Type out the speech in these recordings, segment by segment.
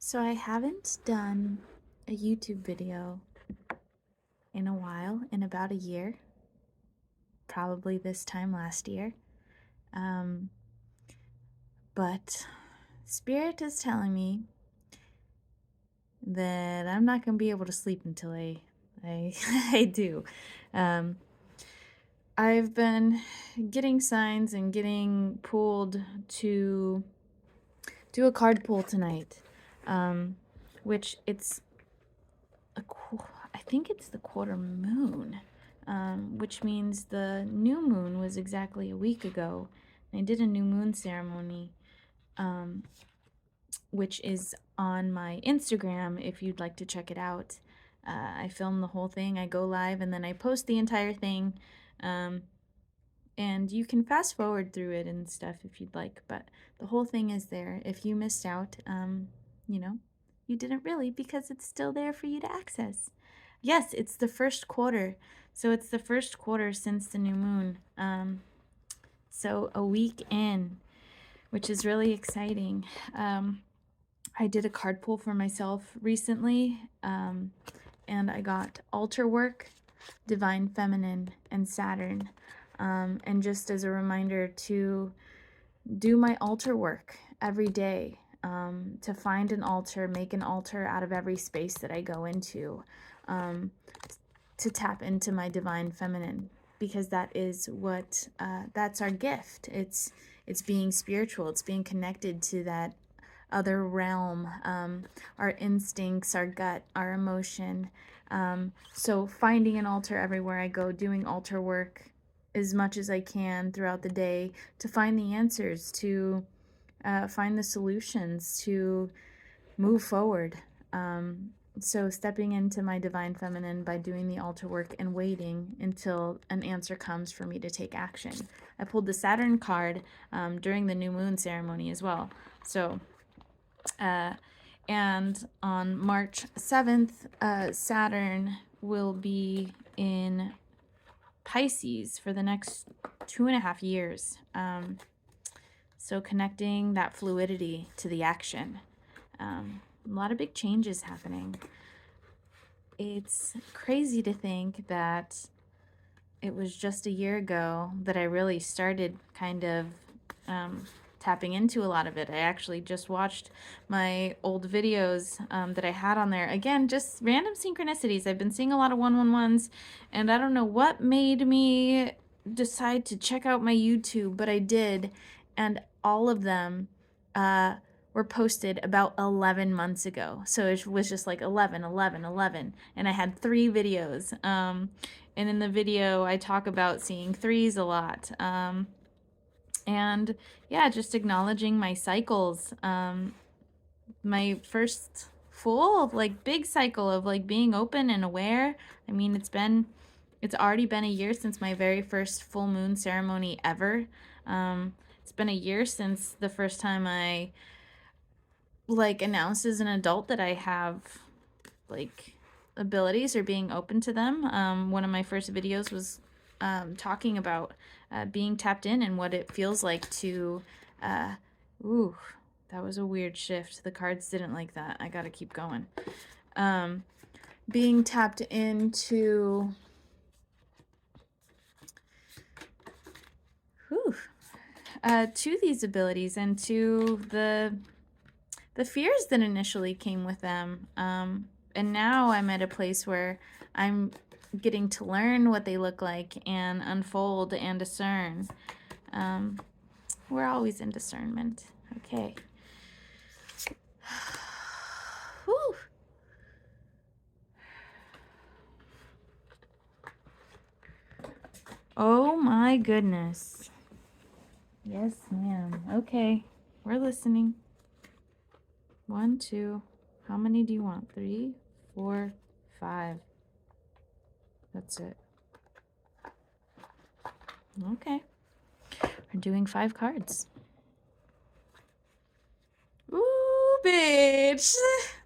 So I haven't done a YouTube video in a while, in about a year, probably this time last year. But Spirit is telling me that I'm not going to be able to sleep until I do. I've been getting signs and getting pulled to do a card pull tonight, which I think it's the quarter moon, which means the new moon was exactly a week ago. I did a new moon ceremony, which is on my Instagram if you'd like to check it out. I film the whole thing, I go live, and then I post the entire thing. And you can fast forward through it and stuff if you'd like, but the whole thing is there. If you missed out, you didn't really, because it's still there for you to access. Yes, it's the first quarter. So it's the first quarter since the new moon. So a week in, which is really exciting. I did a card pull for myself recently, and I got altar work, divine feminine, and Saturn. And just as a reminder to do my altar work every day, to find an altar, make an altar out of every space that I go into, to tap into my divine feminine, because that is what, that's our gift. It's being spiritual. It's being connected to that other realm, our instincts, our gut, our emotion. So finding an altar everywhere I go, doing altar work as much as I can throughout the day to find the answers, to find the solutions, to move forward. So stepping into my divine feminine by doing the altar work and waiting until an answer comes for me to take action. I pulled the Saturn card during the new moon ceremony as well. So, and on March 7th, Saturn will be in Pisces for the next 2.5 years. So connecting that fluidity to the action. A lot of big changes happening. It's crazy to think that it was just a year ago that I really started kind of tapping into a lot of it. I actually just watched my old videos that I had on there. Again, just random synchronicities. I've been seeing a lot of 111s, and I don't know what made me decide to check out my YouTube, but I did, and all of them were posted about 11 months ago. So it was just like 11, 11, 11, and I had 3 videos. And in the video, I talk about seeing 3s a lot. And yeah, just acknowledging my cycles. My first full, like, big cycle of like being open and aware. I mean, it's already been a year since my very first full moon ceremony ever. It's been a year since the first time I like announced as an adult that I have like abilities or being open to them. One of my first videos was talking about being tapped in and what it feels like to ooh, that was a weird shift. The cards didn't like that. I gotta keep going. Being tapped into to these abilities and to the fears that initially came with them. And now I'm at a place where I'm getting to learn what they look like and unfold and discern. We're always in discernment. Okay. Whew. Oh my goodness. Yes, ma'am. Okay. We're listening. 1, 2. How many do you want? 3, 4, 5. That's it. Okay. We're doing 5 cards. Ooh, bitch.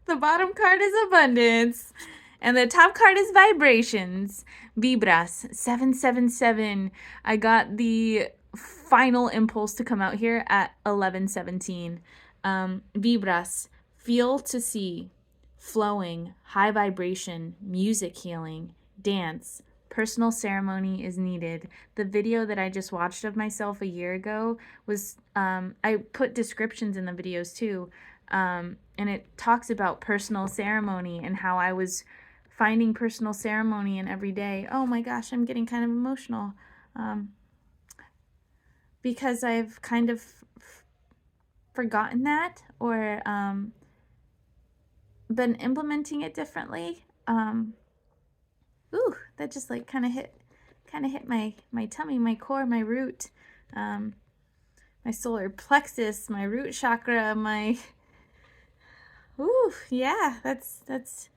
The bottom card is abundance. And the top card is vibrations. Vibras 777. I got the final impulse to come out here at 11:17. Vibras Feel to see, flowing, high vibration, music healing, dance, personal ceremony is needed. The video that I just watched of myself a year ago was, I put descriptions in the videos too, and it talks about personal ceremony and how I was finding personal ceremony in every day. Oh my gosh, I'm getting kind of emotional, because I've kind of forgotten that, or been implementing it differently. Ooh, that just like kind of hit my tummy, my core, my root, my solar plexus, my root chakra, my, ooh, yeah, that's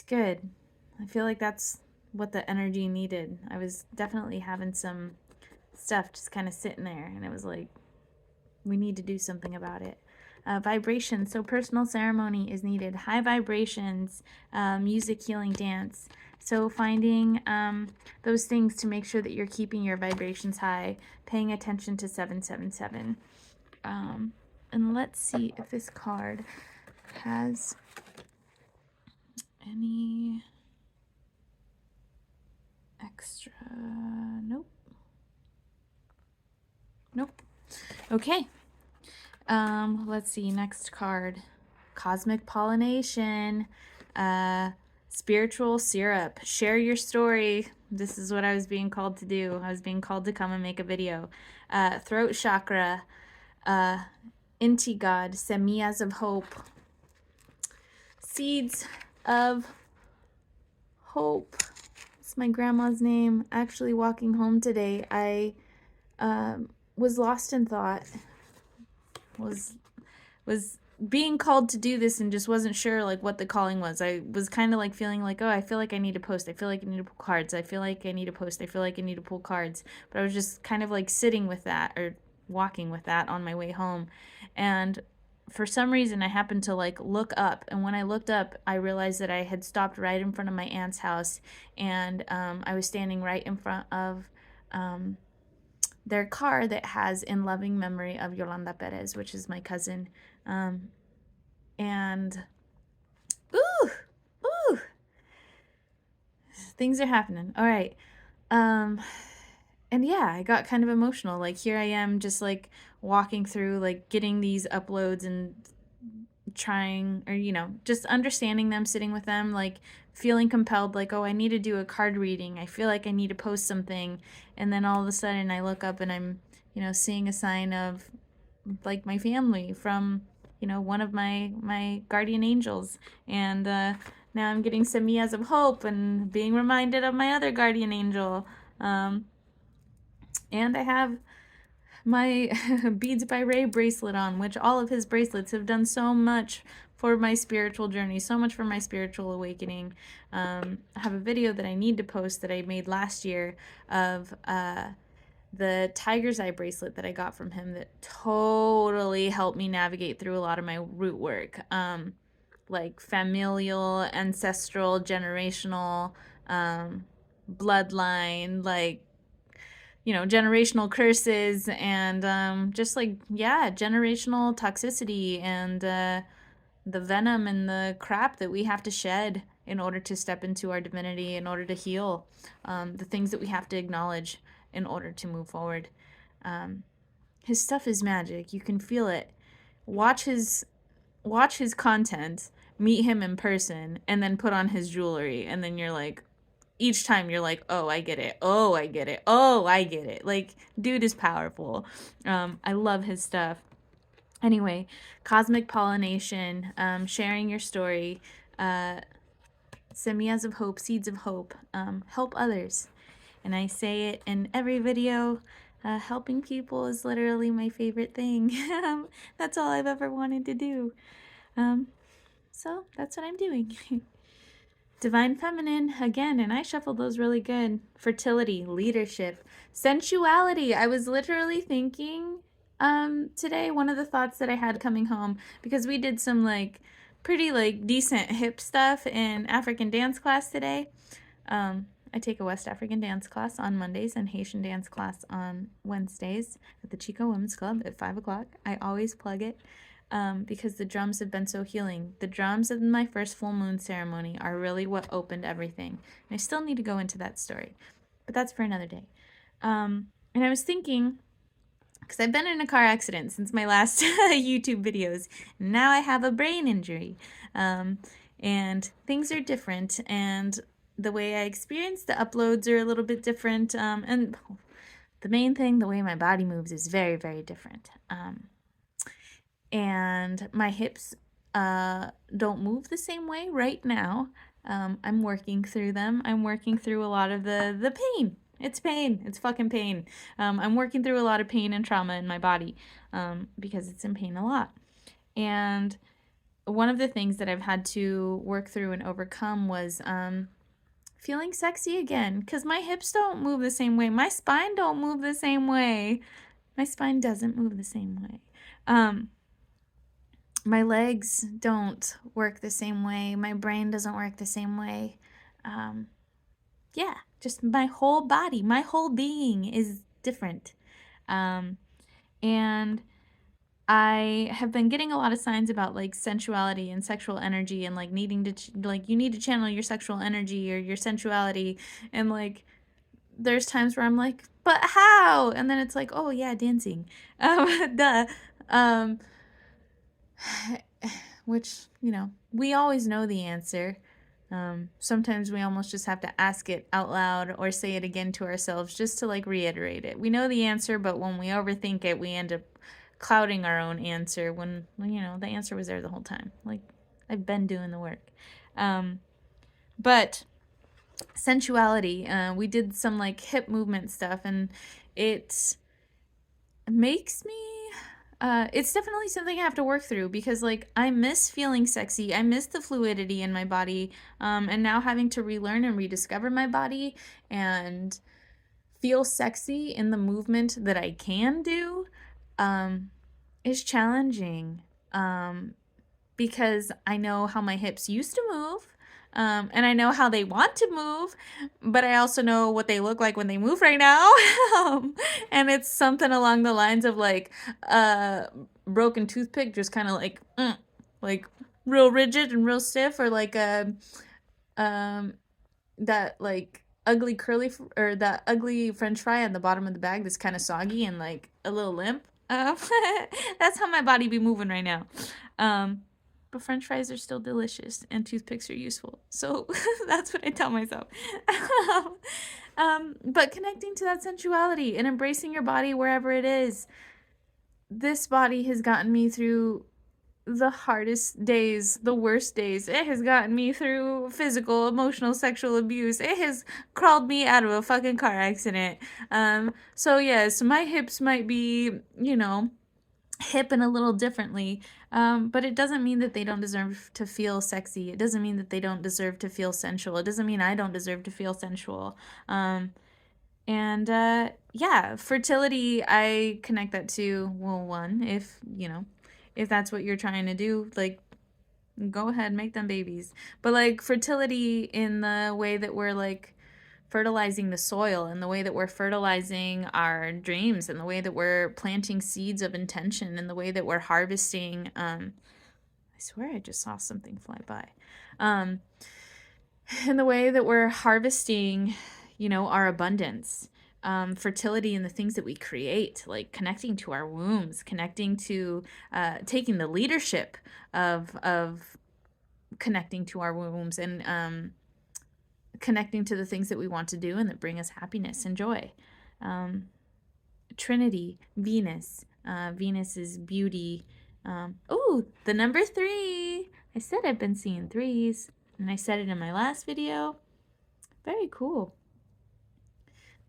good. I feel like that's what the energy needed. I was definitely having some stuff just kind of sitting there, and it was like, we need to do something about it. Vibration, so personal ceremony is needed. High vibrations, music, healing, dance. So finding those things to make sure that you're keeping your vibrations high, paying attention to 777. And let's see if this card has any extra. Nope. Nope. Okay. Let's see, next card. Cosmic pollination. Spiritual syrup. Share your story. This is what I was being called to do. I was being called to come and make a video. Throat chakra. Inti God. Semillas of hope. Seeds of hope. It's my grandma's name. Actually, walking home today, I was lost in thought. Was being called to do this and just wasn't sure like what the calling was. I was kind of like feeling like, oh, I feel like I need to post. I feel like I need to pull cards. I feel like I need to post. I feel like I need to pull cards. But I was just kind of like sitting with that, or walking with that on my way home. And for some reason I happened to like look up, and when I looked up I realized that I had stopped right in front of my aunt's house, and I was standing right in front of their car that has "In loving memory of Yolanda Perez," which is my cousin. And ooh, things are happening. All right. And yeah, I got kind of emotional. Like, here I am just like walking through, like getting these uploads and trying, or just understanding them, sitting with them, like feeling compelled, like, oh, I need to do a card reading. I feel like I need to post something. And then all of a sudden I look up and I'm, seeing a sign of like my family from, one of my guardian angels. And now I'm getting semillas of hope and being reminded of my other guardian angel. And I have my Beads by Ray bracelet on, which all of his bracelets have done so much for my spiritual journey, so much for my spiritual awakening. I have a video that I need to post that I made last year of the tiger's eye bracelet that I got from him that totally helped me navigate through a lot of my root work, like familial, ancestral, generational, bloodline, like generational curses, and just like, yeah, generational toxicity, and the venom and the crap that we have to shed in order to step into our divinity, in order to heal, the things that we have to acknowledge in order to move forward. His stuff is magic. You can feel it. Watch his content, meet him in person, and then put on his jewelry, and then you're like, each time you're like, oh, I get it. Oh, I get it. Oh, I get it. Like, dude is powerful. I love his stuff. Anyway, cosmic pollination, sharing your story, semillas of hope, seeds of hope, help others. And I say it in every video. Helping people is literally my favorite thing. That's all I've ever wanted to do. So that's what I'm doing. Divine Feminine, again, and I shuffled those really good. Fertility, leadership, sensuality. I was literally thinking today, one of the thoughts that I had coming home, because we did some like pretty like decent hip stuff in African dance class today. I take a West African dance class on Mondays and Haitian dance class on Wednesdays at the Chico Women's Club at 5 o'clock. I always plug it. because the drums have been so healing. The drums of my first full moon ceremony are really what opened everything. And I still need to go into that story, but that's for another day. And I was thinking, because I've been in a car accident since my last YouTube videos. Now I have a brain injury. And things are different. And the way I experience the uploads are a little bit different. And the main thing, the way my body moves is very, very different. And my hips don't move the same way right now. I'm working through them. I'm working through a lot of the pain. It's pain. It's fucking pain. I'm working through a lot of pain and trauma in my body because it's in pain a lot. And one of the things that I've had to work through and overcome was feeling sexy again, because my hips don't move the same way. My spine don't move the same way. My spine doesn't move the same way. My legs don't work the same way. My brain doesn't work the same way. Yeah, just my whole body, my whole being is different. And I have been getting a lot of signs about like sensuality and sexual energy and like needing to like you need to channel your sexual energy or your sensuality, and like there's times where I'm like, but how? And then it's like, oh yeah, dancing. Duh. Which, you know, we always know the answer. Sometimes we almost just have to ask it out loud or say it again to ourselves just to like reiterate it. We know the answer, but when we overthink it, we end up clouding our own answer when you know, the answer was there the whole time. Like, I've been doing the work. But sensuality, we did some like hip movement stuff, and it makes me it's definitely something I have to work through, because like I miss feeling sexy. I miss the fluidity in my body. And now having to relearn and rediscover my body and feel sexy in the movement that I can do is challenging. Because I know how my hips used to move. And I know how they want to move, but I also know what they look like when they move right now. And it's something along the lines of like a broken toothpick, just kind of like real rigid and real stiff, or like a that like ugly curly or that ugly French fry on the bottom of the bag that's kind of soggy and like a little limp. That's how my body be moving right now. But French fries are still delicious and toothpicks are useful. So that's what I tell myself. But connecting to that sensuality and embracing your body wherever it is. This body has gotten me through the hardest days, the worst days. It has gotten me through physical, emotional, sexual abuse. It has crawled me out of a fucking car accident. So yes, my hips might be, you know, hip and a little differently, but it doesn't mean that they don't deserve to feel sexy. It doesn't mean that they don't deserve to feel sensual. It doesn't mean I don't deserve to feel sensual. And yeah, fertility, I connect that to, well, one, if, you know, if that's what you're trying to do, like, go ahead, make them babies. But like fertility in the way that we're like fertilizing the soil, and the way that we're fertilizing our dreams, and the way that we're planting seeds of intention, and the way that we're harvesting I swear I just saw something fly by. And the way that we're harvesting, you know, our abundance, fertility in the things that we create, like connecting to our wombs, connecting to taking the leadership of connecting to our wombs, and connecting to the things that we want to do and that bring us happiness and joy. Trinity, Venus. Venus is beauty. Oh, the number 3. I said I've been seeing 3s, and I said it in my last video. Very cool.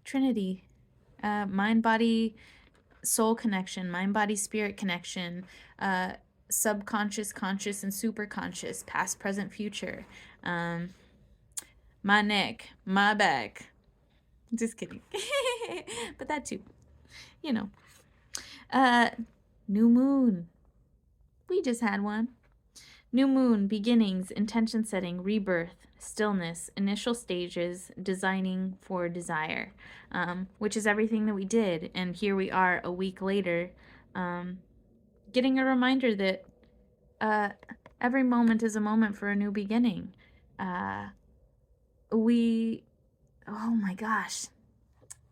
Trinity, mind, body, soul connection, mind, body, spirit connection, subconscious, conscious, and superconscious, past, present, future. My neck, my back. Just kidding. But that too. You know. New moon. We just had one. New moon, beginnings, intention setting, rebirth, stillness, initial stages, designing for desire, which is everything that we did. And here we are a week later, getting a reminder that uh, every moment is a moment for a new beginning. Uh, we, oh my gosh,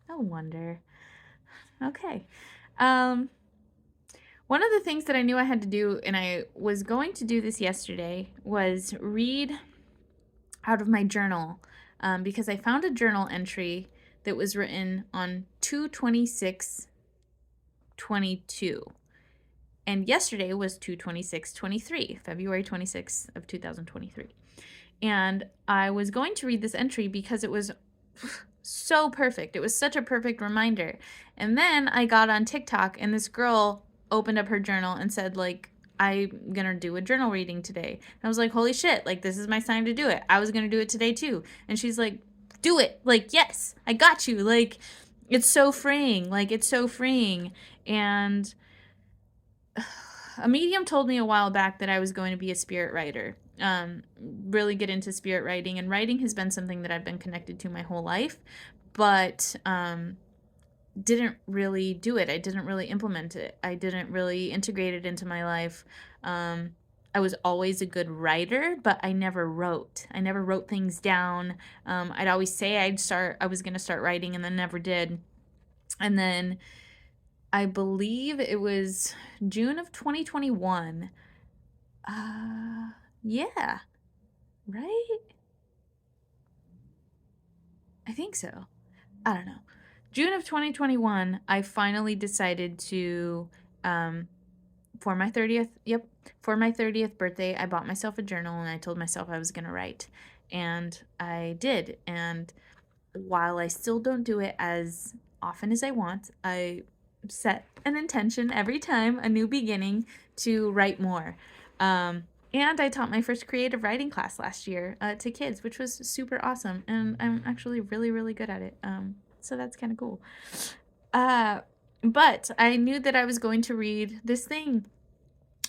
no wonder. Okay. Um, One of the things that I knew I had to do, and I was going to do this yesterday, was read out of my journal, because I found a journal entry that was written on 2/26/22. And yesterday was 2/26/23, February 26th of 2023. And I was going to read this entry because it was so perfect. It was such a perfect reminder. And then I got on TikTok and this girl opened up her journal and said, like, I'm gonna do a journal reading today. And I was like, holy shit, like, this is my sign to do it. I was gonna do it today too. And she's like, do it. Like, yes, I got you. Like, it's so freeing. Like, it's so freeing. And a medium told me a while back that I was going to be a spirit writer, really get into spirit writing. And writing has been something that I've been connected to my whole life, but didn't really do it. I didn't really implement it. I didn't really integrate it into my life. I was always a good writer, but I never wrote. I never wrote things down. I'd always say I was going to start writing and then never did. And then I believe it was June of 2021. Yeah, right? I think so. I don't know. June of 2021, I finally decided to, for my 30th birthday, I bought myself a journal and I told myself I was going to write. And I did. And while I still don't do it as often as I want, I set an intention every time, a new beginning, to write more. And I taught my first creative writing class last year to kids, which was super awesome. And I'm actually really, really good at it. So that's kind of cool. But I knew that I was going to read this thing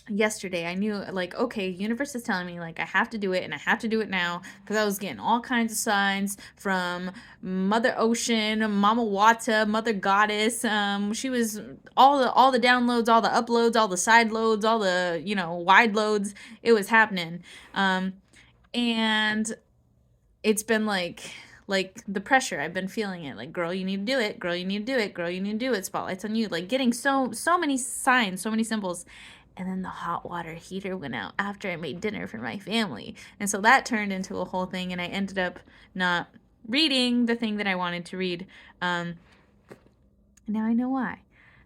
yesterday. I knew, like, okay, universe is telling me, like, I have to do it and I have to do it now, because I was getting all kinds of signs from Mother Ocean, Mama Wata, Mother Goddess. She was all the downloads, all the uploads, all the side loads, all the, wide loads. It was happening. And it's been like the pressure, I've been feeling it, like, girl, you need to do it, girl, you need to do it, girl, you need to do it, spotlights on you, like, getting so many signs, so many symbols. And then the hot water heater went out after I made dinner for my family. And so that turned into a whole thing, and I ended up not reading the thing that I wanted to read. Now I know why.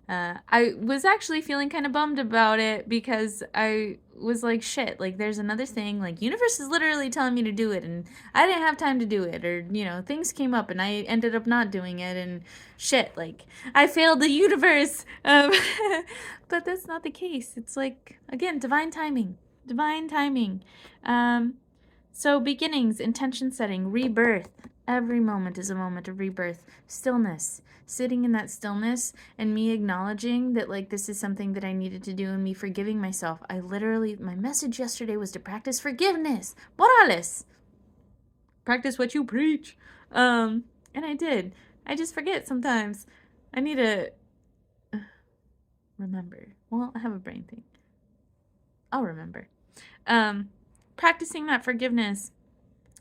I was actually feeling kind of bummed about it, because I was like, shit, like, there's another thing, like, universe is literally telling me to do it, and I didn't have time to do it, or, things came up, and I ended up not doing it, and shit, like, I failed the universe. But that's not the case. It's like, again, divine timing. Divine timing. So beginnings, intention setting, rebirth. Every moment is a moment of rebirth. Stillness. Sitting in that stillness and me acknowledging that, like, this is something that I needed to do, and me forgiving myself. My message yesterday was to practice forgiveness. Morales. Practice what you preach. And I did. I just forget sometimes. I need to remember. Well, I have a brain thing. I'll remember. Practicing that forgiveness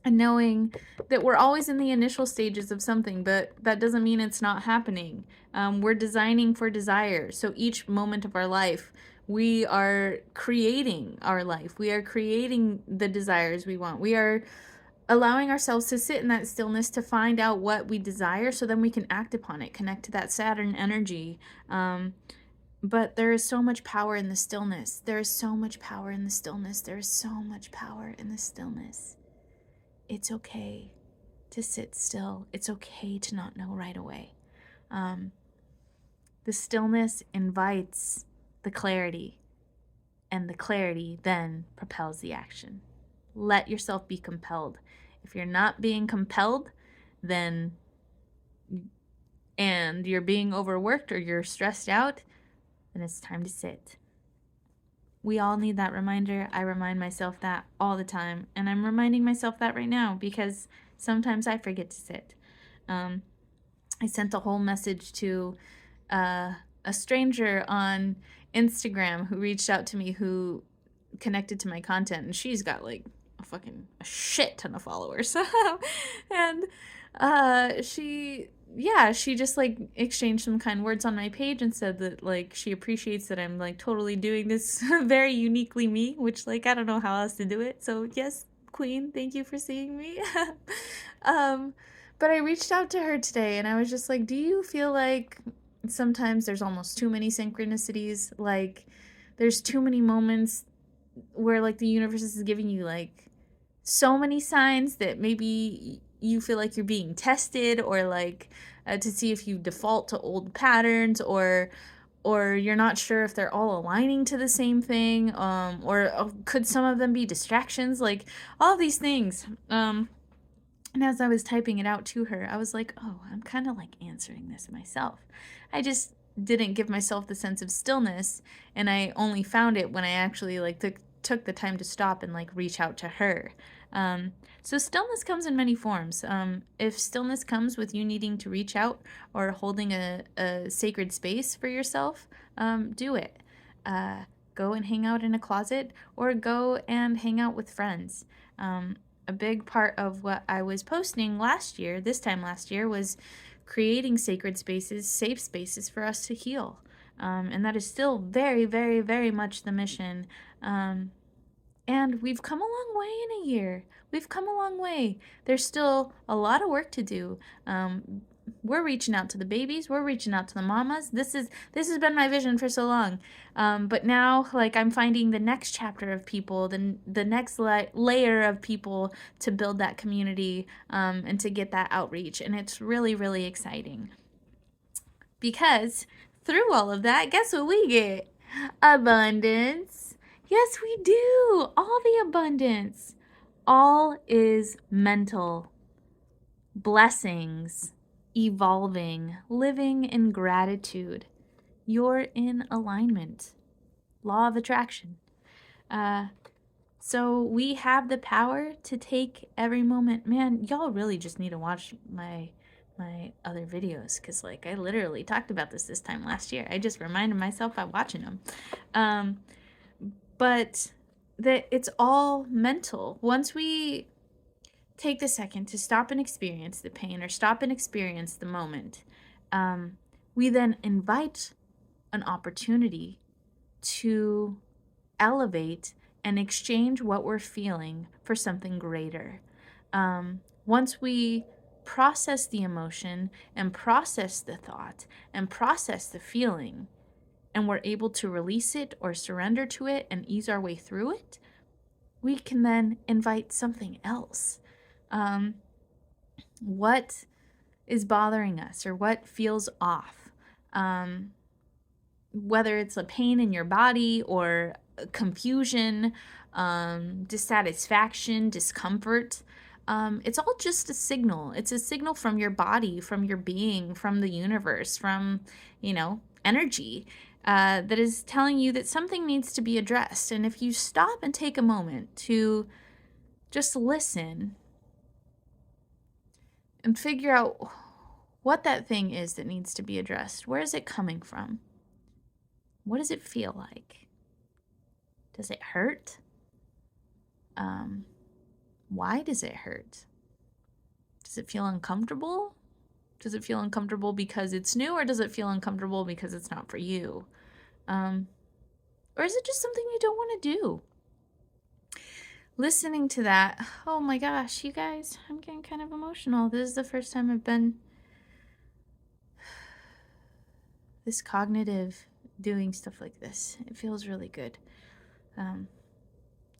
and knowing that we're always in the initial stages of something, but that doesn't mean it's not happening. We're designing for desire. So each moment of our life, we are creating our life. We are creating the desires we want. We are allowing ourselves to sit in that stillness to find out what we desire, so then we can act upon it, connect to that Saturn energy. But there is so much power in the stillness. There is so much power in the stillness. There is so much power in the stillness. It's okay to sit still. It's okay to not know right away. The stillness invites the clarity, and the clarity then propels the action. Let yourself be compelled. If you're not being compelled, and you're being overworked or you're stressed out, then it's time to sit. We all need that reminder. I remind myself that all the time. And I'm reminding myself that right now, because sometimes I forget to sit. I sent a whole message to a stranger on Instagram who reached out to me, who connected to my content, and she's got like a shit ton of followers. And she just like exchanged some kind words on my page and said that like she appreciates that I'm like totally doing this very uniquely me, which like I don't know how else to do it. So yes, Queen, thank you for seeing me. But I reached out to her today and I was just like, do you feel like sometimes there's almost too many synchronicities? Like there's too many moments where like the universe is giving you like so many signs that maybe you feel like you're being tested, or like to see if you default to old patterns, or you're not sure if they're all aligning to the same thing, or could some of them be distractions, like all of these things. And as I was typing it out to her, I was like, oh, I'm kind of like answering this myself. I just didn't give myself the sense of stillness, and I only found it when I actually like took the time to stop and like reach out to her. So stillness comes in many forms. If stillness comes with you needing to reach out or holding a sacred space for yourself, do it. Go and hang out in a closet, or go and hang out with friends. A big part of what I was posting this time last year, was creating sacred spaces, safe spaces for us to heal. And that is still very, very, very much the mission. And we've come a long way in a year. We've come a long way. There's still a lot of work to do. We're reaching out to the babies. We're reaching out to the mamas. This has been my vision for so long. But now, like, I'm finding the next chapter of people, the next layer of people to build that community, and to get that outreach. And it's really, really exciting. Because through all of that, guess what we get? Abundance. Yes, we do. All the abundance. All is mental. Blessings. Evolving. Living in gratitude. You're in alignment. Law of attraction. So we have the power to take every moment. Man, y'all really just need to watch my other videos, because like I literally talked about this time last year. I just reminded myself by watching them. But that it's all mental. Once we take the second to stop and experience the pain, or stop and experience the moment, we then invite an opportunity to elevate and exchange what we're feeling for something greater. Once we process the emotion and process the thought and process the feeling, and we're able to release it or surrender to it and ease our way through it, we can then invite something else. What is bothering us, or what feels off? Whether it's a pain in your body, or confusion, dissatisfaction, discomfort, it's all just a signal. It's a signal from your body, from your being, from the universe, from, energy, that is telling you that something needs to be addressed. And if you stop and take a moment to just listen and figure out what that thing is that needs to be addressed, where is it coming from? What does it feel like? Does it hurt? Why does it hurt? Does it feel uncomfortable? Does it feel uncomfortable because it's new, or does it feel uncomfortable because it's not for you? Or is it just something you don't want to do? Listening to that, oh my gosh, you guys, I'm getting kind of emotional. This is the first time I've been this cognitive doing stuff like this. It feels really good. And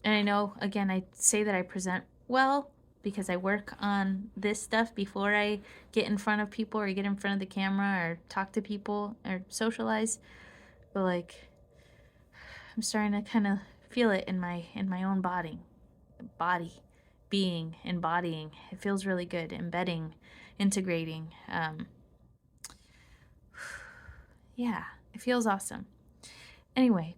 I know, again, I say that I present well because I work on this stuff before I get in front of people, or get in front of the camera, or talk to people, or socialize. But like, I'm starting to kind of feel it in my own body, being, embodying. It feels really good. Embedding, integrating. Yeah, it feels awesome. Anyway,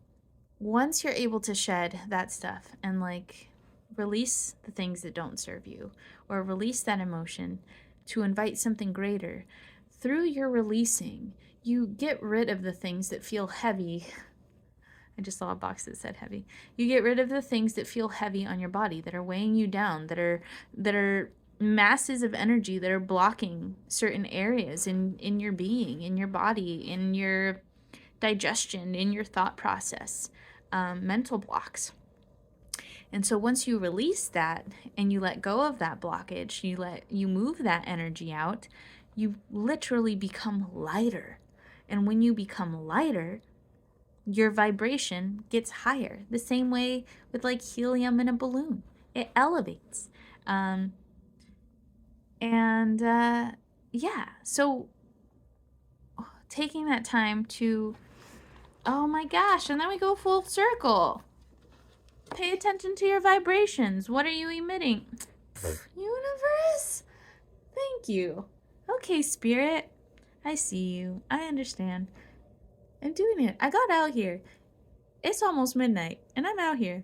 once you're able to shed that stuff and like release the things that don't serve you, or release that emotion to invite something greater, through your releasing, you get rid of the things that feel heavy, I just saw a box that said heavy. You get rid of the things that feel heavy on your body, that are weighing you down, that are masses of energy that are blocking certain areas in your being, in your body, in your digestion, in your thought process, mental blocks. And so once you release that and you let go of that blockage, you move that energy out, you literally become lighter. And when you become lighter, your vibration gets higher. The same way with like helium in a balloon, it elevates. Yeah, so taking that time to, oh my gosh, and then we go full circle. Pay attention to your vibrations. What are you emitting? Universe, thank you. Okay, Spirit, I see you. I understand. I'm doing it. I got out here. It's almost midnight, and I'm out here.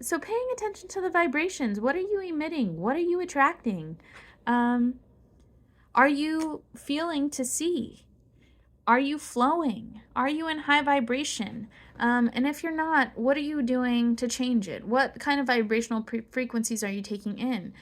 So paying attention to the vibrations. What are you emitting? What are you attracting? Are you feeling to see? Are you flowing? Are you in high vibration? And if you're not, what are you doing to change it? What kind of vibrational frequencies are you taking in?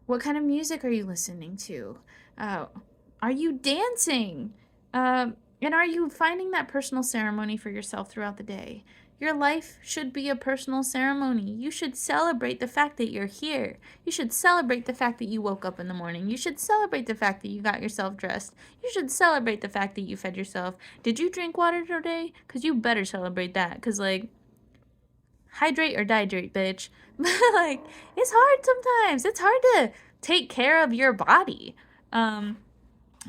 What kind of music are you listening to? Are you dancing? And are you finding that personal ceremony for yourself throughout the day? Your life should be a personal ceremony. You should celebrate the fact that you're here. You should celebrate the fact that you woke up in the morning. You should celebrate the fact that you got yourself dressed. You should celebrate the fact that you fed yourself. Did you drink water today? Because you better celebrate that. Because, like, hydrate or dihydrate, bitch. Like, it's hard sometimes. It's hard to take care of your body. And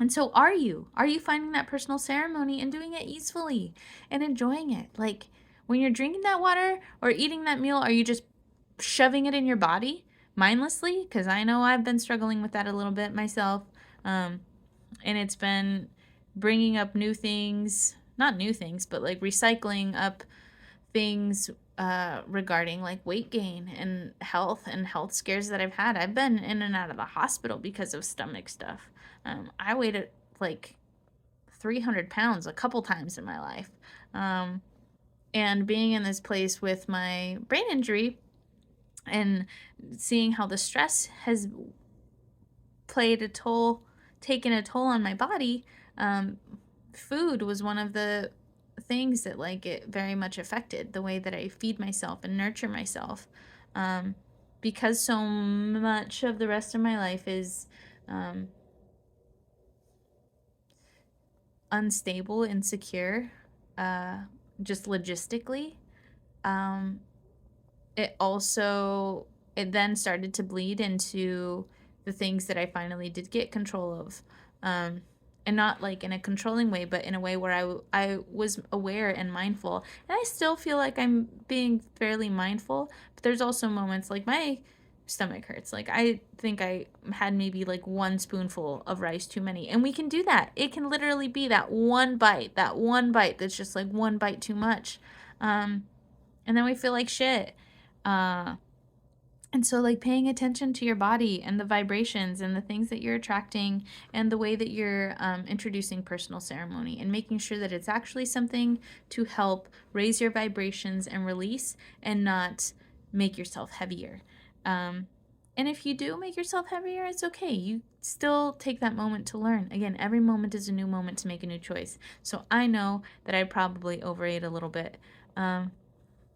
so are you finding that personal ceremony and doing it easily and enjoying it? Like, when you're drinking that water or eating that meal, are you just shoving it in your body mindlessly? Because I know I've been struggling with that a little bit myself. And it's been bringing up new things, not new things, but like recycling up things regarding like weight gain and health scares that I've had. I've been in and out of the hospital because of stomach stuff. I weighed like 300 pounds a couple times in my life. And being in this place with my brain injury and seeing how the stress has taken a toll on my body, food was one of the things that like it very much affected the way that I feed myself and nurture myself. Because so much of the rest of my life is unstable, insecure, just logistically. It then started to bleed into the things that I finally did get control of. And not like in a controlling way, but in a way where I was aware and mindful. And I still feel like I'm being fairly mindful, but there's also moments like my stomach hurts. Like I think I had maybe like one spoonful of rice too many. And we can do that. It can literally be that one bite that's just like one bite too much. And then we feel like shit. And so, like, paying attention to your body and the vibrations and the things that you're attracting and the way that you're introducing personal ceremony and making sure that it's actually something to help raise your vibrations and release and not make yourself heavier. And if you do make yourself heavier, it's okay. You still take that moment to learn. Again, every moment is a new moment to make a new choice. So I know that I probably overate a little bit.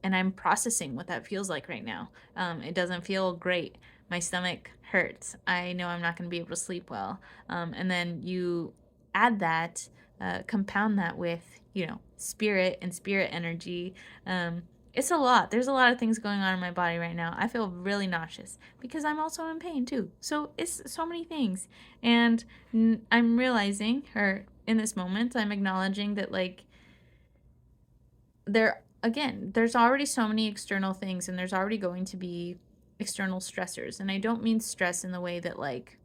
And I'm processing what that feels like right now. It doesn't feel great. My stomach hurts. I know I'm not going to be able to sleep well. And then you add that, compound that with, spirit and spirit energy. It's a lot. There's a lot of things going on in my body right now. I feel really nauseous because I'm also in pain too. So it's so many things. And I'm realizing, or in this moment, I'm acknowledging that like there's already so many external things and there's already going to be external stressors. And I don't mean stress in the way that like,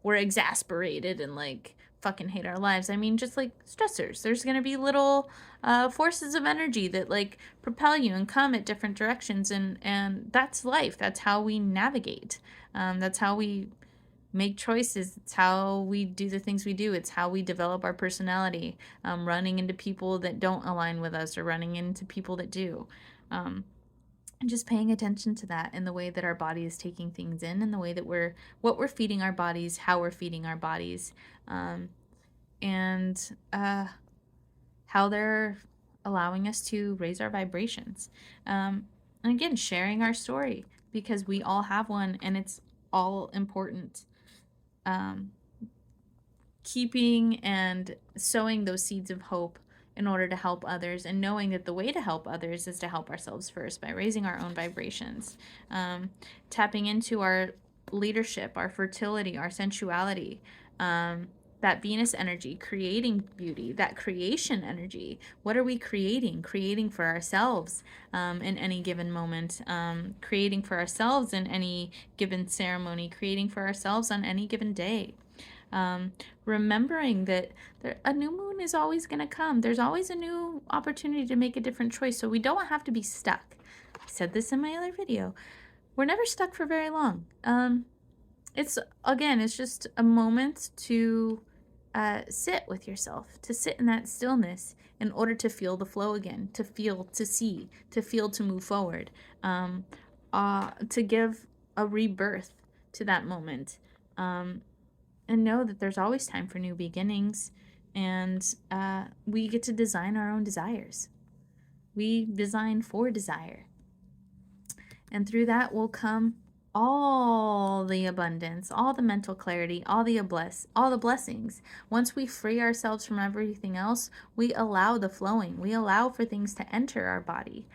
we're exasperated and like fucking hate our lives. I mean, just like stressors. There's going to be little forces of energy that like propel you and come at different directions. And that's life. That's how we navigate. That's how we make choices. It's how we do the things we do. It's how we develop our personality. Running into people that don't align with us or running into people that do. And just paying attention to that in the way that our body is taking things in, and the way that what we're feeding our bodies, how we're feeding our bodies, and how they're allowing us to raise our vibrations. And again, sharing our story, because we all have one and it's all important. Keeping and sowing those seeds of hope in order to help others, and knowing that the way to help others is to help ourselves first by raising our own vibrations, tapping into our leadership, our fertility, our sensuality, that Venus energy, creating beauty, that creation energy. What are we creating? Creating for ourselves in any given moment, creating for ourselves in any given ceremony, creating for ourselves on any given day. Remembering that a new moon is always going to come. There's always a new opportunity to make a different choice, so we don't have to be stuck. I said this in my other video. We're never stuck for very long. It's just a moment to sit with yourself, to sit in that stillness in order to feel the flow again, to feel, to see, to feel, to move forward, to give a rebirth to that moment. And know that there's always time for new beginnings, and we get to design our own desires. We design for desire. And through that will come all the abundance, all the mental clarity, all the blessings. Once we free ourselves from everything else, we allow the flowing. We allow for things to enter our body.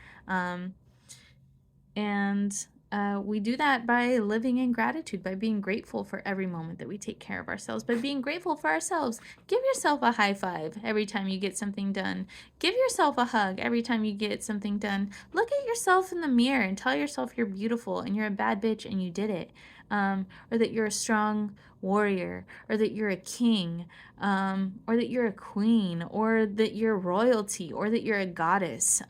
We do that by living in gratitude, by being grateful for every moment that we take care of ourselves, by being grateful for ourselves. Give yourself a high five every time you get something done. Give yourself a hug every time you get something done. Look at yourself in the mirror and tell yourself you're beautiful and you're a bad bitch and you did it. Or that you're a strong warrior, or that you're a king, or that you're a queen, or that you're royalty, or that you're a goddess.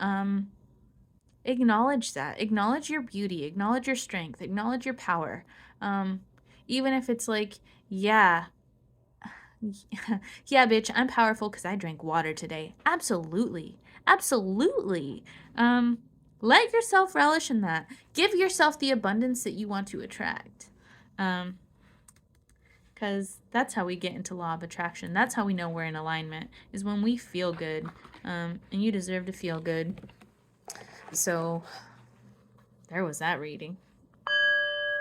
Acknowledge that. Acknowledge your beauty. Acknowledge your strength. Acknowledge your power. Even if it's like, yeah, yeah, bitch, I'm powerful because I drank water today. Absolutely. Absolutely. Let yourself relish in that. Give yourself the abundance that you want to attract. Because that's how we get into law of attraction. That's how we know we're in alignment, is when we feel good. And you deserve to feel good. So there was that reading.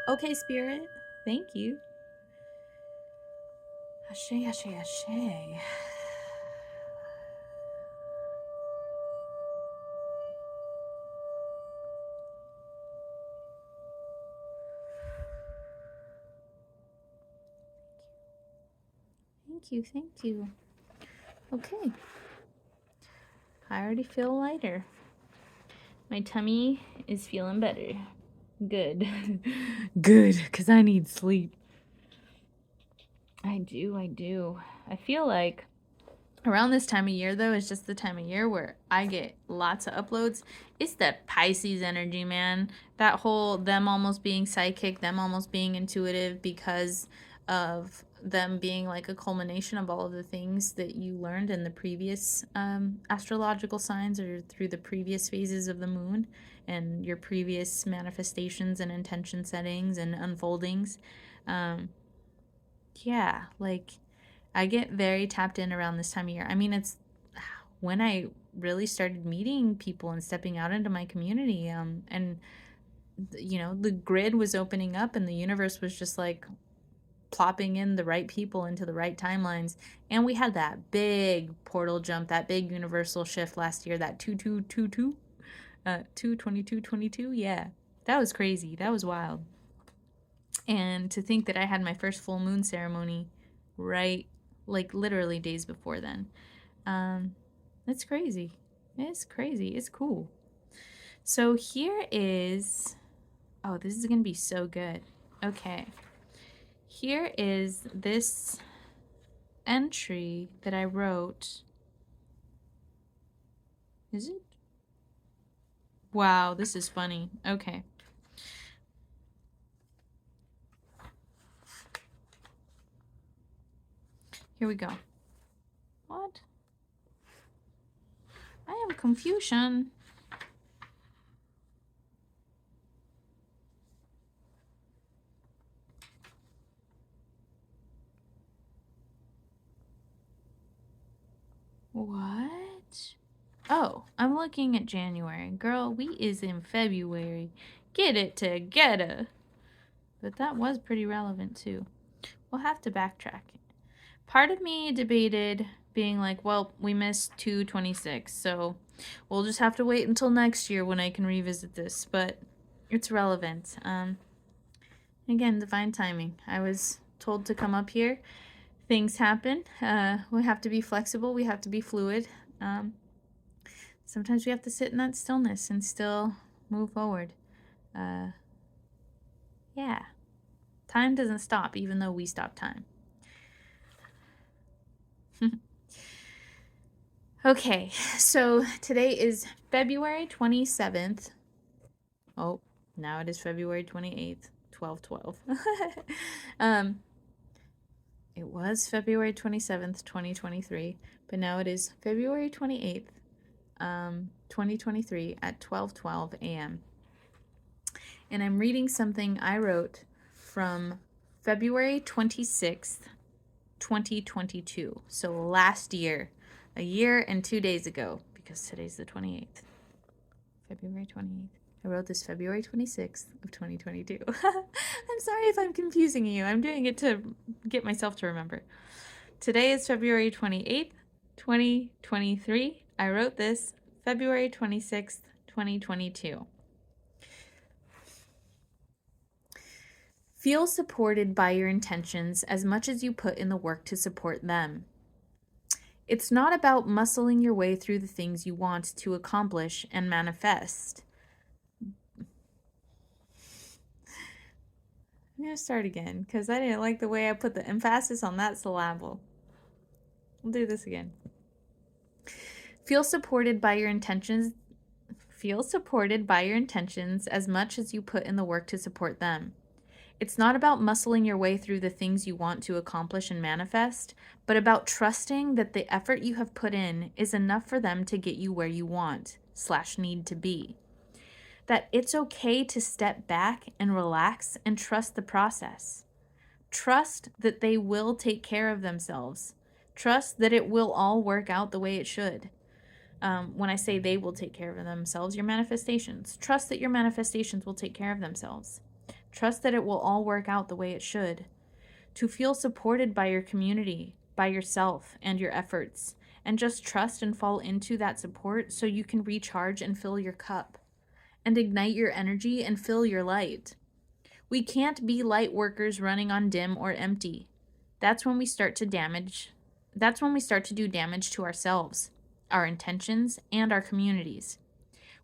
Okay, Spirit. Thank you. Ashe, ashe, ashe. Thank you, thank you. Okay. I already feel lighter. My tummy is feeling better. Good. Good, because I need sleep. I do. I feel like around this time of year, though, is just the time of year where I get lots of uploads. It's that Pisces energy, man. That whole them almost being psychic, them almost being intuitive because of them being like a culmination of all of the things that you learned in the previous astrological signs, or through the previous phases of the moon and your previous manifestations and intention settings and unfoldings. Yeah, like I get very tapped in around this time of year. I mean, it's when I really started meeting people and stepping out into my community. And the grid was opening up, and the universe was just like plopping in the right people into the right timelines. And we had that big portal jump, that big universal shift last year, that 2222, 22222. Yeah, that was crazy. That was wild. And to think that I had my first full moon ceremony right, like literally days before then. It's crazy. It's crazy. It's cool. So here is, oh, this is going to be so good. Okay. Here is this entry that I wrote. Is it? Wow, this is funny. Okay. Here we go. What? I am confusion. What? Oh, I'm looking at January. Girl, we is in February. Get it together. But that was pretty relevant too. We'll have to backtrack. Part of me debated being like, well, we missed 226, so we'll just have to wait until next year when I can revisit this, but it's relevant. Again, divine timing. I was told to come up here. Things happen. We have to be flexible. We have to be fluid. Sometimes we have to sit in that stillness and still move forward. Yeah. Time doesn't stop, even though we stop time. Okay, so today is February 27th. Oh, now it is February 28th, 12/12. It was February 27th, 2023, but now it is February 28th, 2023 at 12:12 a.m. And I'm reading something I wrote from February 26th, 2022. So last year, a year and 2 days ago, because today's the 28th. February 28th. I wrote this February 26th of 2022. I'm sorry if I'm confusing you. I'm doing it to get myself to remember. Today is February 28th, 2023. I wrote this February 26th, 2022. Feel supported by your intentions as much as you put in the work to support them. It's not about muscling your way through the things you want to accomplish and manifest. I'm going to start again because I didn't like the way I put the emphasis on that syllable. We'll do this again. Feel supported by your intentions. Feel supported by your intentions as much as you put in the work to support them. It's not about muscling your way through the things you want to accomplish and manifest, but about trusting that the effort you have put in is enough for them to get you where you want/need to be. That it's okay to step back and relax and trust the process. Trust that they will take care of themselves. Trust that it will all work out the way it should. When I say they will take care of themselves, your manifestations. Trust that your manifestations will take care of themselves. Trust that it will all work out the way it should. To feel supported by your community, by yourself, and your efforts. And just trust and fall into that support so you can recharge and fill your cup. And ignite your energy and fill your light. We can't be light workers running on dim or empty. That's when we start to do damage to ourselves, our intentions, and our communities.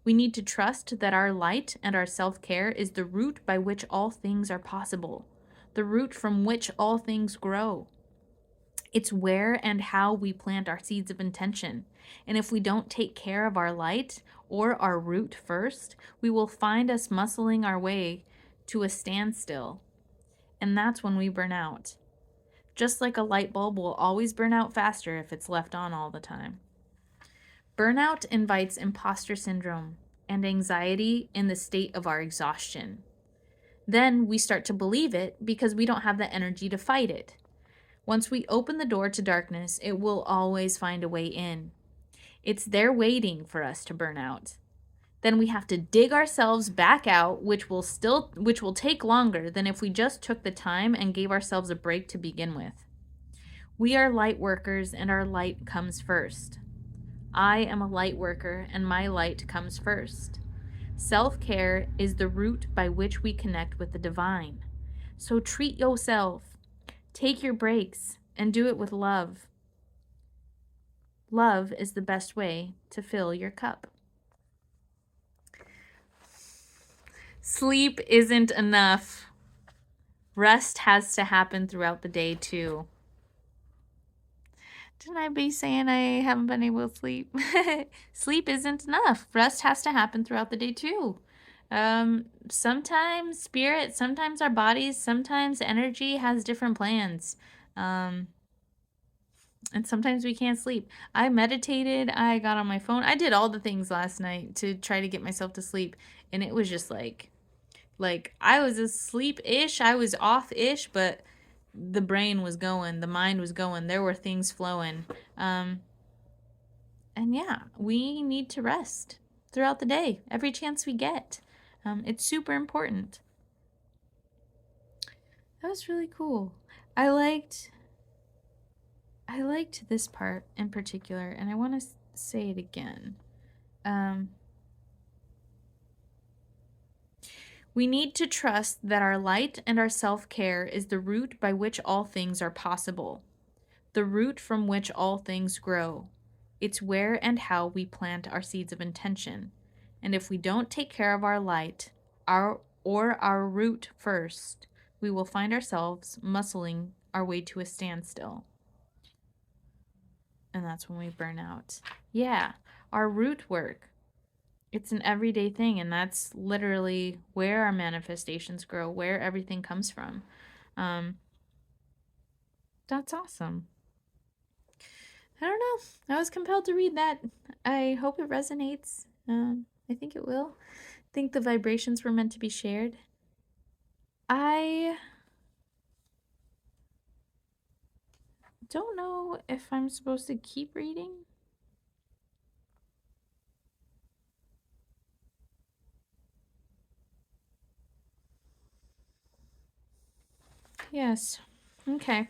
We need to trust that our light and our self-care is the root by which all things are possible, the root from which all things grow. It's where and how we plant our seeds of intention. And if we don't take care of our light or our root first, we will find us muscling our way to a standstill. And that's when we burn out. Just like a light bulb will always burn out faster if it's left on all the time. Burnout invites imposter syndrome and anxiety in the state of our exhaustion. Then we start to believe it because we don't have the energy to fight it. Once we open the door to darkness, it will always find a way in. It's there waiting for us to burn out. Then we have to dig ourselves back out, which will take longer than if we just took the time and gave ourselves a break to begin with. We are light workers and our light comes first. I am a light worker and my light comes first. Self-care is the root by which we connect with the divine. So treat yourself. Take your breaks and do it with love. Love is the best way to fill your cup. Sleep isn't enough. Rest has to happen throughout the day too. Didn't I be saying I haven't been able to sleep? Sleep isn't enough. Rest has to happen throughout the day too. Sometimes spirit, sometimes our bodies, sometimes energy has different plans. And sometimes we can't sleep. I meditated, I got on my phone. I did all the things last night to try to get myself to sleep, and it was just like I was asleep-ish, I was off-ish, but the brain was going, the mind was going. There were things flowing. And yeah, we need to rest throughout the day, every chance we get. It's super important. That was really cool. I liked this part in particular, and I want to say it again. We need to trust that our light and our self-care is the root by which all things are possible, the root from which all things grow. It's where and how we plant our seeds of intention. And if we don't take care of our light, our root first, we will find ourselves muscling our way to a standstill. And that's when we burn out. Yeah, our root work. It's an everyday thing, and that's literally where our manifestations grow, where everything comes from. That's awesome. I don't know. I was compelled to read that. I hope it resonates. I think it will. I think the vibrations were meant to be shared. I don't know if I'm supposed to keep reading. Yes. Okay.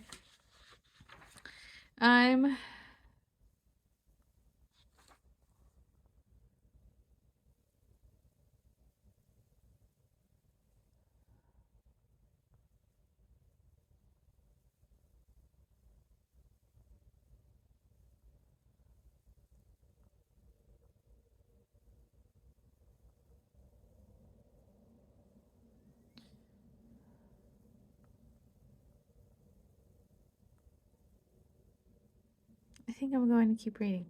I think I'm going to keep reading.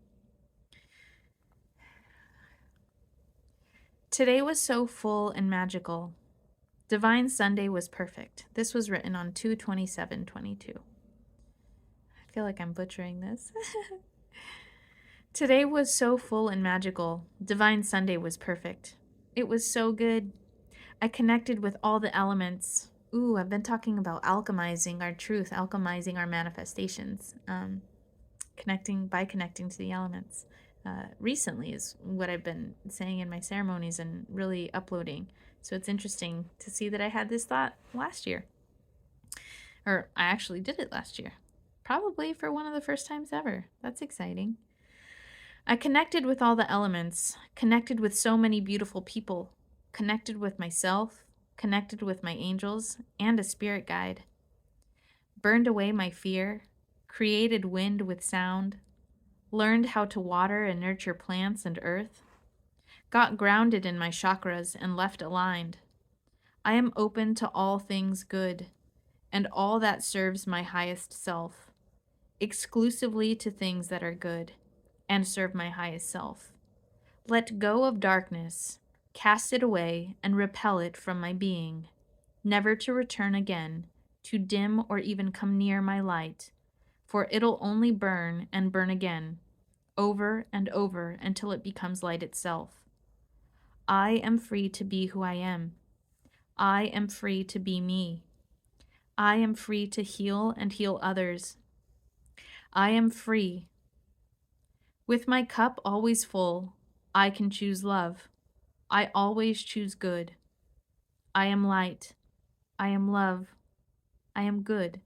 Today was so full and magical. Divine Sunday was perfect. This was written on 2/27/22. I feel like I'm butchering this. Today was so full and magical. Divine Sunday was perfect. It was so good. I connected with all the elements. Ooh, I've been talking about alchemizing our truth, alchemizing our manifestations, connecting to the elements. Recently is what I've been saying in my ceremonies and really uploading. So it's interesting to see that I had this thought last year. Or I actually did it last year. Probably for one of the first times ever. That's exciting. I connected with all the elements, connected with so many beautiful people, connected with myself, connected with my angels, and a spirit guide. Burned away my fear, created wind with sound, learned how to water and nurture plants and earth, got grounded in my chakras and left aligned. I am open to all things good and all that serves my highest self, exclusively to things that are good and serve my highest self. Let go of darkness, cast it away, and repel it from my being, never to return again, to dim or even come near my light, for it'll only burn and burn again, over and over until it becomes light itself. I am free to be who I am. I am free to be me. I am free to heal and heal others. I am free. With my cup always full, I can choose love. I always choose good. I am light. I am love. I am good.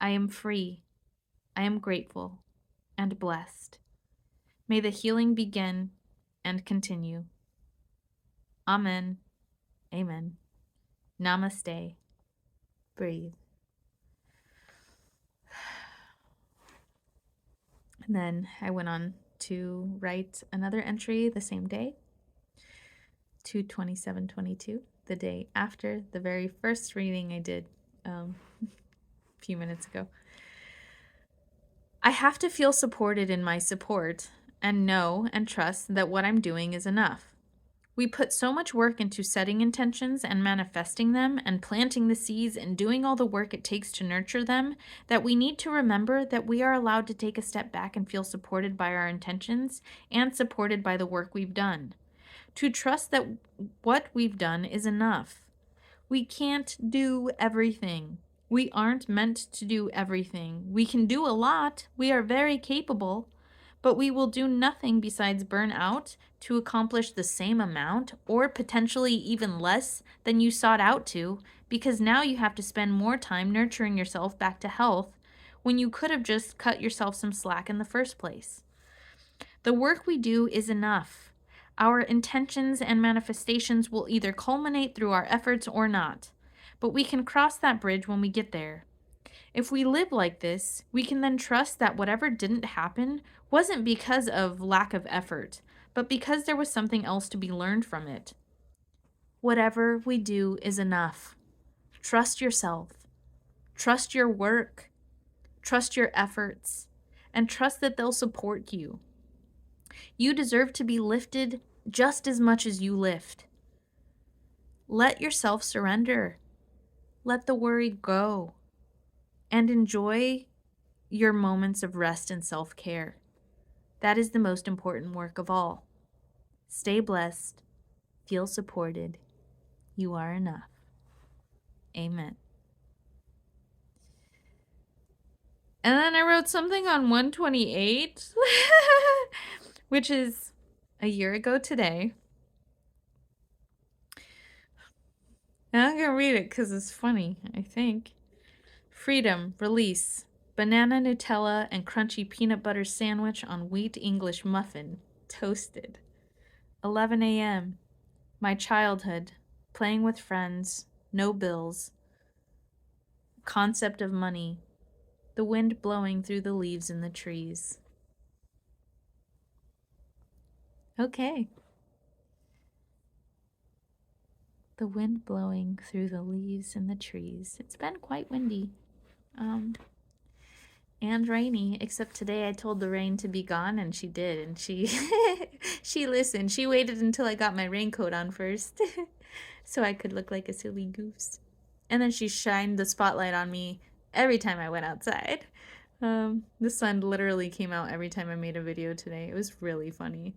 I am free. I am grateful and blessed. May the healing begin and continue. Amen. Amen. Namaste. Breathe. And then I went on to write another entry the same day, 2/27/22, the day after the very first reading I did a few minutes ago. I have to feel supported in my support and know and trust that what I'm doing is enough. We put so much work into setting intentions and manifesting them and planting the seeds and doing all the work it takes to nurture them that we need to remember that we are allowed to take a step back and feel supported by our intentions and supported by the work we've done. To trust that what we've done is enough. We can't do everything. We aren't meant to do everything. We can do a lot. We are very capable, but we will do nothing besides burn out to accomplish the same amount or potentially even less than you sought out to, because now you have to spend more time nurturing yourself back to health when you could have just cut yourself some slack in the first place. The work we do is enough. Our intentions and manifestations will either culminate through our efforts or not, but we can cross that bridge when we get there. If we live like this, we can then trust that whatever didn't happen wasn't because of lack of effort, but because there was something else to be learned from it. Whatever we do is enough. Trust yourself. Trust your work. Trust your efforts. And trust that they'll support you. You deserve to be lifted just as much as you lift. Let yourself surrender. Let the worry go. And enjoy your moments of rest and self-care. That is the most important work of all. Stay blessed. Feel supported. You are enough. Amen. And then I wrote something on 128, which is a year ago today. And I'm going to read it because it's funny, I think. Freedom, release. Banana Nutella and crunchy peanut butter sandwich on wheat English muffin. Toasted. 11 a.m. My childhood. Playing with friends. No bills. Concept of money. The wind blowing through the leaves in the trees. Okay. The wind blowing through the leaves in the trees. It's been quite windy. And rainy, except today I told the rain to be gone and she did, and she she listened. She waited until I got my raincoat on first so I could look like a silly goose. And then she shined the spotlight on me every time I went outside. The sun literally came out every time I made a video today. It was really funny.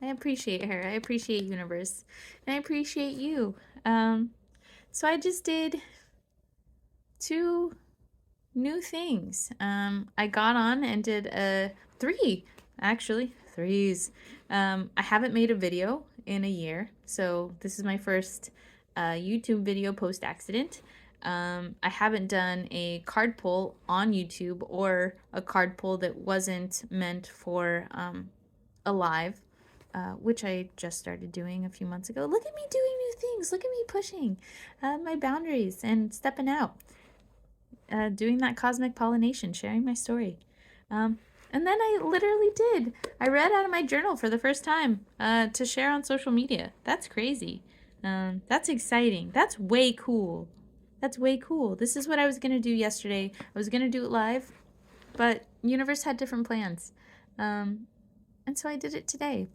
I appreciate her. I appreciate universe. And I appreciate you. So I just did 2 new things. I got on and did 3, actually, 3s. I haven't made a video in a year, so this is my first YouTube video post-accident. I haven't done a card pull on YouTube or a card pull that wasn't meant for a live, which I just started doing a few months ago. Look at me doing new things. Look at me pushing my boundaries and stepping out. Doing that cosmic pollination, sharing my story. And then I literally did. I read out of my journal for the first time to share on social media. That's crazy. That's exciting. That's way cool. That's way cool. This is what I was going to do yesterday. I was going to do it live, but universe had different plans. And so I did it today.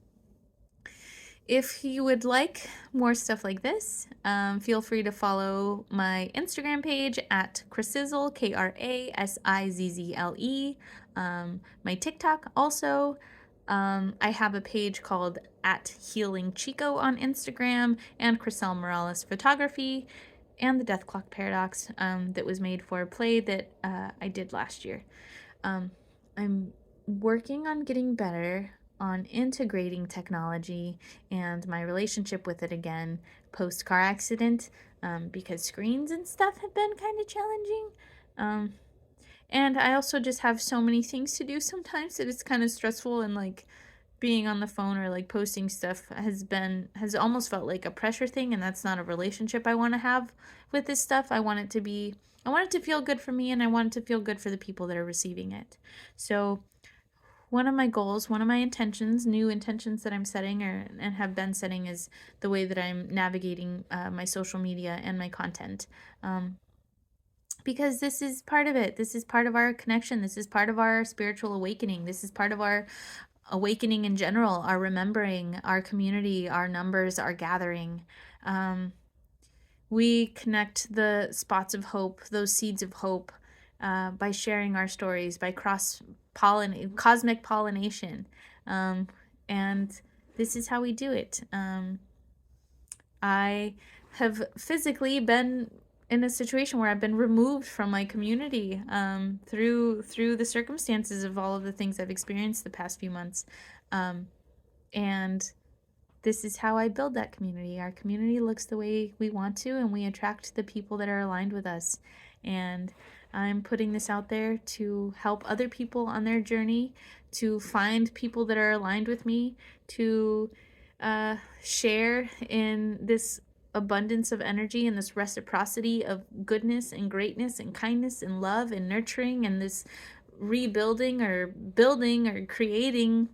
If you would like more stuff like this, feel free to follow my Instagram page at Krasizzle, Krasizzle. My TikTok also. I have a page called @HealingChico on Instagram, and Cryselle Morales Photography, and the Death Clock Paradox that was made for a play that I did last year. I'm working on getting better on integrating technology and my relationship with it again post car accident, because screens and stuff have been kind of challenging. And I also just have so many things to do sometimes that it's kind of stressful, and like being on the phone or like posting stuff has almost felt like a pressure thing, and that's not a relationship I want to have with this stuff. I want it to feel good for me, and I want it to feel good for the people that are receiving it. So one of my goals, one of my intentions, new intentions that I'm setting and have been setting, is the way that I'm navigating my social media and my content. Because this is part of it. This is part of our connection. This is part of our spiritual awakening. This is part of our awakening in general, our remembering, our community, our numbers are gathering. We connect the spots of hope, those seeds of hope, by sharing our stories, by cosmic pollination. And this is how we do it. I have physically been in a situation where I've been removed from my community through the circumstances of all of the things I've experienced the past few months. And this is how I build that community. Our community looks the way we want to, and we attract the people that are aligned with us. And I'm putting this out there to help other people on their journey, to find people that are aligned with me, to share in this abundance of energy and this reciprocity of goodness and greatness and kindness and love and nurturing, and this rebuilding or building or creating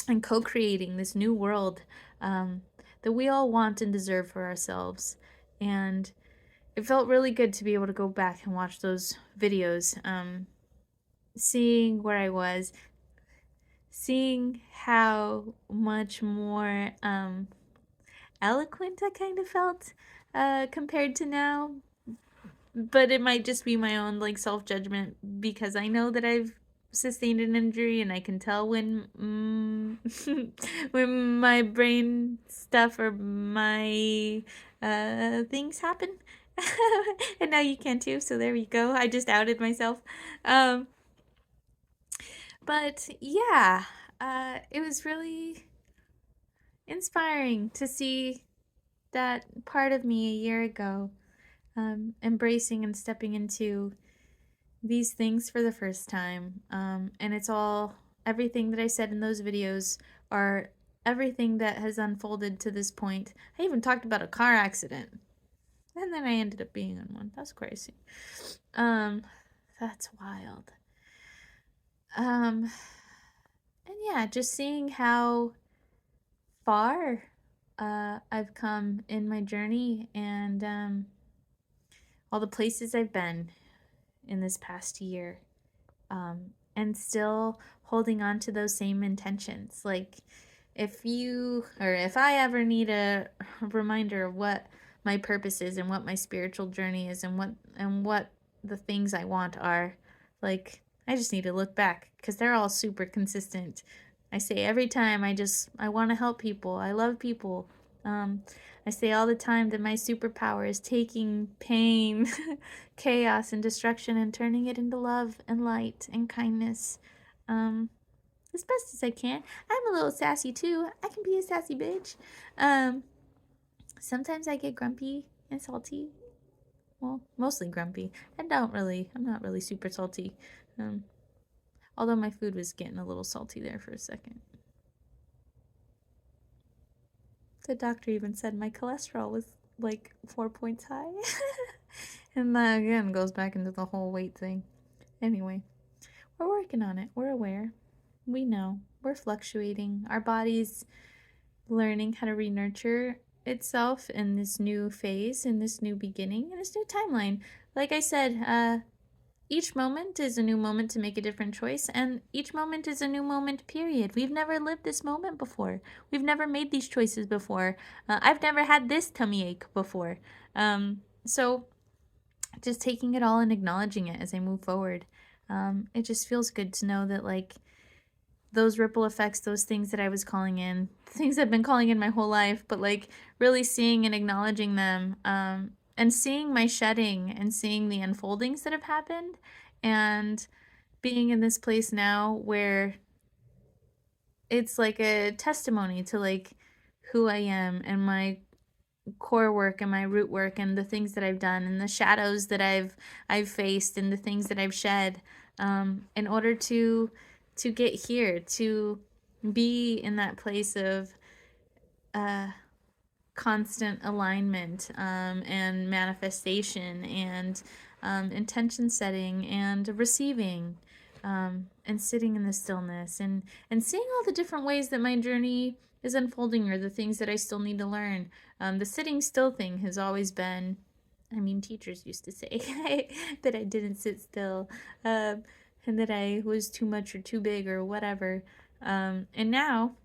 and co-creating this new world that we all want and deserve for ourselves. And it felt really good to be able to go back and watch those videos, seeing where I was, seeing how much more eloquent I kind of felt compared to now. But it might just be my own like self-judgment, because I know that I've sustained an injury, and I can tell when when my brain stuff or my things happen. And now you can too, so there you go. I just outed myself. But yeah, it was really inspiring to see that part of me a year ago, embracing and stepping into these things for the first time. And it's all, everything that I said in those videos are everything that has unfolded to this point. I even talked about a car accident, and then I ended up being in one. That's crazy. That's wild. And yeah, just seeing how far I've come in my journey, and all the places I've been in this past year, and still holding on to those same intentions. Like, if I ever need a reminder of what my purpose is and what my spiritual journey is and what the things I want are, like, I just need to look back, because they're all super consistent. I say every time, I want to help people. I love people. I say all the time that my superpower is taking pain, chaos, and destruction and turning it into love and light and kindness, as best as I can. I'm a little sassy too. I can be a sassy bitch. Sometimes I get grumpy and salty. Well, mostly grumpy. I'm not really super salty. Although my food was getting a little salty there for a second. The doctor even said my cholesterol was like 4 points high. And that again goes back into the whole weight thing. Anyway, we're working on it. We're aware. We know. We're fluctuating. Our body's learning how to re-nurture itself in this new phase, in this new beginning, in this new timeline. Like I said, each moment is a new moment to make a different choice, and each moment is a new moment, period. We've never lived this moment before. We've never made these choices before. I've never had this tummy ache before. So just taking it all and acknowledging it as I move forward. It just feels good to know that, like, those ripple effects, those things that I was calling in, things I've been calling in my whole life, but like really seeing and acknowledging them, and seeing my shedding and seeing the unfoldings that have happened, and being in this place now where it's like a testimony to like who I am and my core work and my root work and the things that I've done and the shadows that I've faced and the things that I've shed, in order to get here, to be in that place of constant alignment, and manifestation, and intention setting and receiving, and sitting in the stillness, and seeing all the different ways that my journey is unfolding, or the things that I still need to learn. The sitting still thing has always been, I mean, teachers used to say that I didn't sit still, and that I was too much or too big or whatever. And now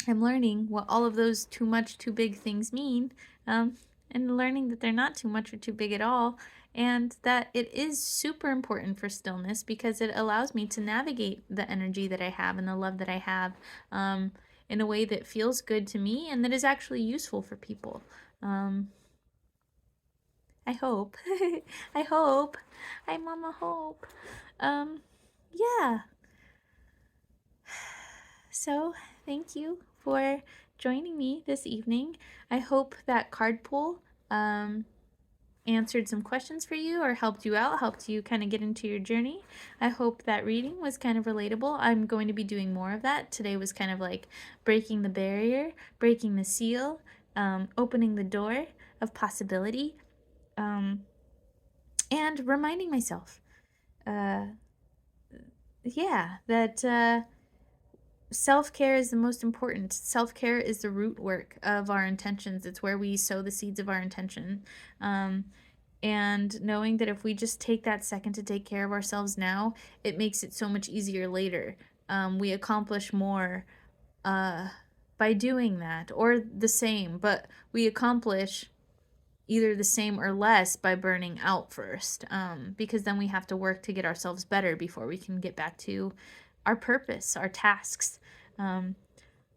I'm learning what all of those too much, too big things mean, and learning that they're not too much or too big at all, and that it is super important for stillness because it allows me to navigate the energy that I have and the love that I have in a way that feels good to me and that is actually useful for people. I hope. I hope. I mama hope. Yeah. So, thank you for joining me this evening. I hope that card pull answered some questions for you or helped you out, helped you kind of get into your journey. I hope that reading was kind of relatable. I'm going to be doing more of that. Today was kind of like breaking the barrier, breaking the seal, opening the door of possibility, and reminding myself, that self-care is the most important. Self-care is the root work of our intentions. It's where we sow the seeds of our intention. And knowing that if we just take that second to take care of ourselves now, it makes it so much easier later. We accomplish more by doing that, or the same, but we accomplish either the same or less by burning out first, because then we have to work to get ourselves better before we can get back to our purpose, our tasks.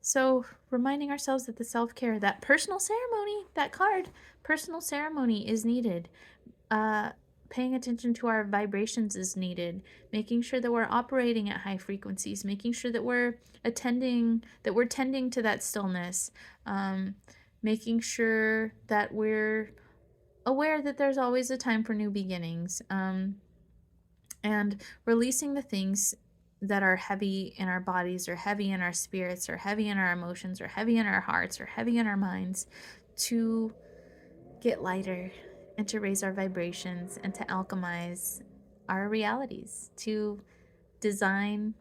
So reminding ourselves that the self-care, that personal ceremony, that card, personal ceremony is needed. Paying attention to our vibrations is needed. Making sure that we're operating at high frequencies. Making sure that we're tending to that stillness. Making sure that we're aware that there's always a time for new beginnings. And releasing the things that are heavy in our bodies or heavy in our spirits or heavy in our emotions or heavy in our hearts or heavy in our minds to get lighter and to raise our vibrations and to alchemize our realities, to design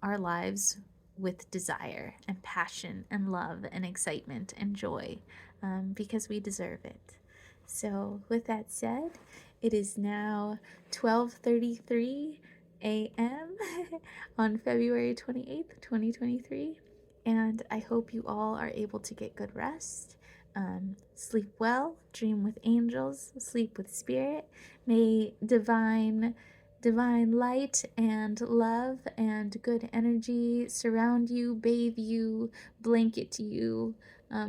our lives with desire and passion and love and excitement and joy, because we deserve it. So with that said, it is now 12:33 a.m. on February 28th, 2023, and I hope you all are able to get good rest. Sleep well, dream with angels, sleep with spirit. May divine light and love and good energy surround you, bathe you, blanket you,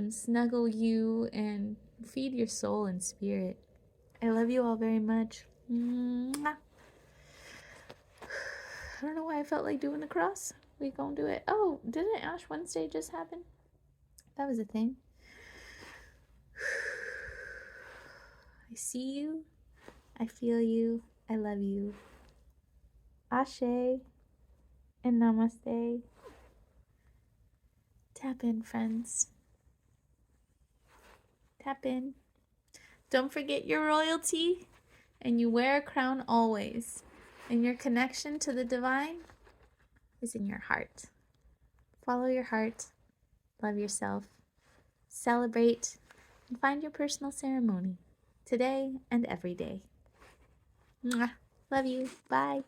snuggle you, and feed your soul and spirit. I love you all very much. Mwah. I don't know why I felt like doing the cross. We gonna do it. Oh, didn't Ash Wednesday just happen? That was a thing. I see you. I feel you. I love you. Ashe and namaste. Tap in, friends. Tap in. Don't forget your royalty, and you wear a crown always. And your connection to the divine is in your heart. Follow your heart. Love yourself. Celebrate and find your personal ceremony today and every day. Mwah. Love you. Bye.